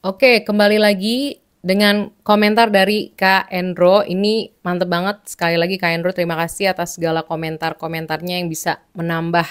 Oke, kembali lagi dengan komentar dari Kak Endro. Ini mantep banget. Sekali lagi Kak Endro, terima kasih atas segala komentar-komentarnya yang bisa menambah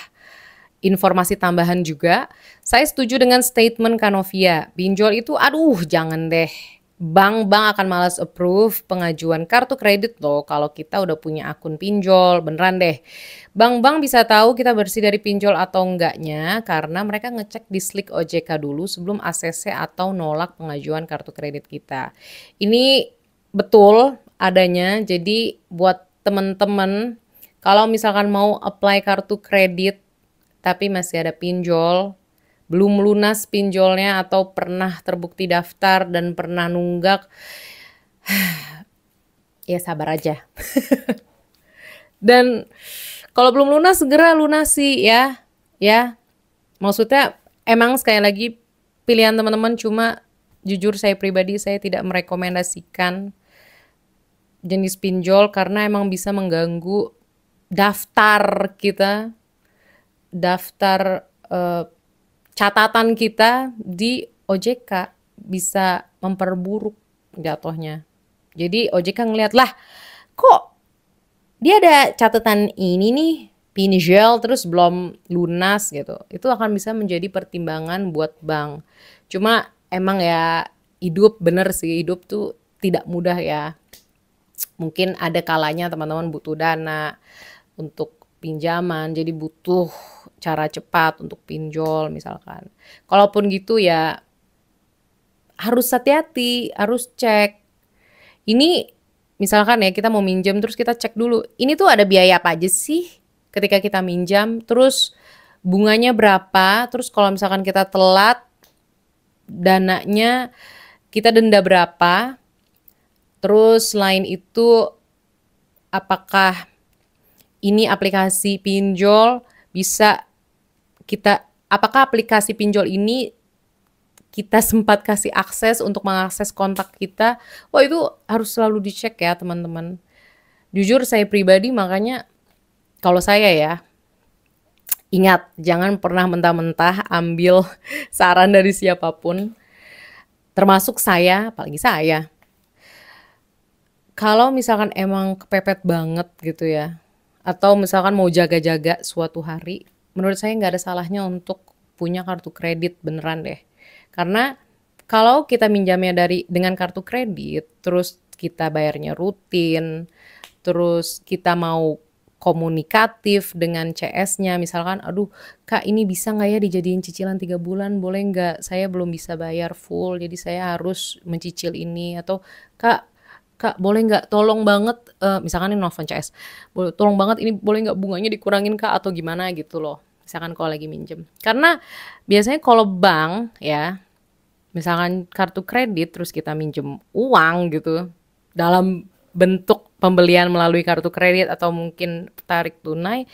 informasi tambahan juga. Saya setuju dengan statement Kanovia. Pinjol itu, aduh jangan deh. Bank-bank akan malas approve pengajuan kartu kredit loh kalau kita udah punya akun pinjol, beneran deh. Bank-bank bisa tahu kita bersih dari pinjol atau enggaknya karena mereka ngecek di Slik OJK dulu sebelum ACC atau nolak pengajuan kartu kredit kita. Ini betul adanya, jadi buat temen-temen kalau misalkan mau apply kartu kredit tapi masih ada pinjol, belum lunas pinjolnya atau pernah terbukti daftar dan pernah nunggak, ya sabar aja. Dan kalau belum lunas segera lunasi ya. Ya, maksudnya emang sekali lagi pilihan teman-teman, cuma jujur saya pribadi saya tidak merekomendasikan jenis pinjol karena emang bisa mengganggu daftar kita, daftar catatan kita di OJK, bisa memperburuk jatuhnya. Jadi OJK ngeliat lah, kok dia ada catatan ini nih, pinjol terus belum lunas gitu. Itu akan bisa menjadi pertimbangan buat bank. Cuma emang ya hidup, bener sih, hidup tuh tidak mudah ya. Mungkin ada kalanya teman-teman butuh dana untuk pinjaman, jadi butuh cara cepat untuk pinjol misalkan. Kalaupun gitu ya harus hati-hati, harus cek. Ini misalkan ya kita mau minjem terus kita cek dulu, ini tuh ada biaya apa aja sih ketika kita minjam, terus bunganya berapa, terus kalau misalkan kita telat dananya kita denda berapa, terus selain itu apakah ini aplikasi pinjol bisa kita, apakah aplikasi pinjol ini kita sempat kasih akses untuk mengakses kontak kita. Wah itu harus selalu dicek ya teman-teman. Jujur saya pribadi makanya kalau saya ya, ingat jangan pernah mentah-mentah ambil saran dari siapapun. Termasuk saya, apalagi saya. Kalau misalkan emang kepepet banget gitu ya, atau misalkan mau jaga-jaga suatu hari, menurut saya nggak ada salahnya untuk punya kartu kredit beneran deh. Karena kalau kita minjamnya dengan kartu kredit, terus kita bayarnya rutin, terus kita mau komunikatif dengan CS-nya, misalkan, aduh kak ini bisa nggak ya dijadiin cicilan 3 bulan, boleh nggak? Saya belum bisa bayar full, jadi saya harus mencicil ini. Atau kak boleh nggak tolong banget, misalkan ini nelfon CS, tolong banget ini boleh nggak bunganya dikurangin kak atau gimana gitu loh. Misalkan kalau lagi minjem. Karena biasanya kalau bank ya, misalkan kartu kredit terus kita minjem uang gitu dalam bentuk pembelian melalui kartu kredit atau mungkin tarik tunai,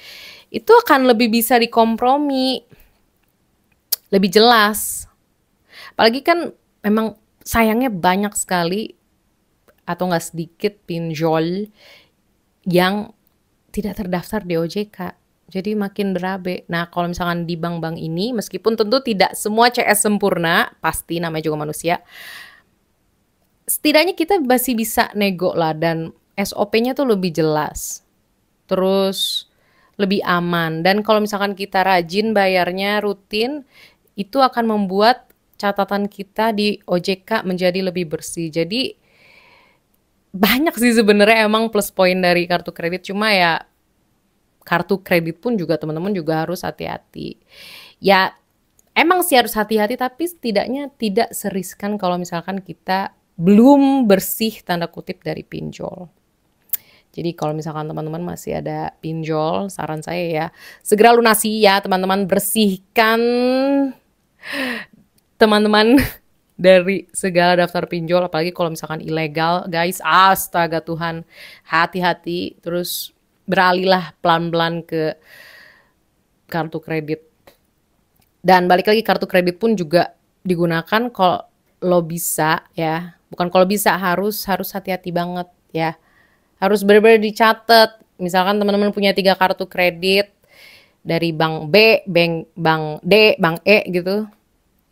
itu akan lebih bisa dikompromi, lebih jelas. Apalagi kan memang sayangnya banyak sekali atau nggak sedikit pinjol yang tidak terdaftar di OJK. Jadi makin berabe. Nah kalau misalkan di bank-bank ini, meskipun tentu tidak semua CS sempurna, pasti namanya juga manusia, setidaknya kita masih bisa nego lah dan SOP-nya tuh lebih jelas. Terus lebih aman. Dan kalau misalkan kita rajin bayarnya rutin, itu akan membuat catatan kita di OJK menjadi lebih bersih. Jadi banyak sih sebenarnya emang plus poin dari kartu kredit, cuma ya kartu kredit pun juga teman-teman juga harus hati-hati. Ya emang sih harus hati-hati, tapi setidaknya tidak seriskan kalau misalkan kita belum bersih tanda kutip dari pinjol. Jadi kalau misalkan teman-teman masih ada pinjol, saran saya ya segera lunasi ya teman-teman, bersihkan teman-teman dari segala daftar pinjol, apalagi kalau misalkan ilegal guys, astaga Tuhan, hati-hati. Terus beralihlah pelan-pelan ke kartu kredit. Dan balik lagi, kartu kredit pun juga digunakan kalau lo bisa ya, bukan kalau bisa, harus hati-hati banget ya, harus benar-benar dicatat. Misalkan teman-teman punya 3 kartu kredit dari bank B, bank D, bank E gitu,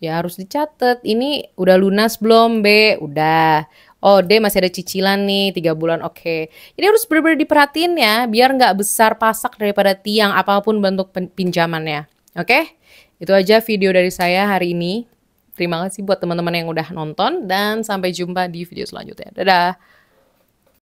Ya harus dicatat, ini udah lunas belum B? Udah. Oh D masih ada cicilan nih 3 bulan, oke. Ini harus benar-benar diperhatiin ya, biar nggak besar pasak daripada tiang apapun bentuk pinjamannya. Oke? Itu aja video dari saya hari ini. Terima kasih buat teman-teman yang udah nonton dan sampai jumpa di video selanjutnya. Dadah!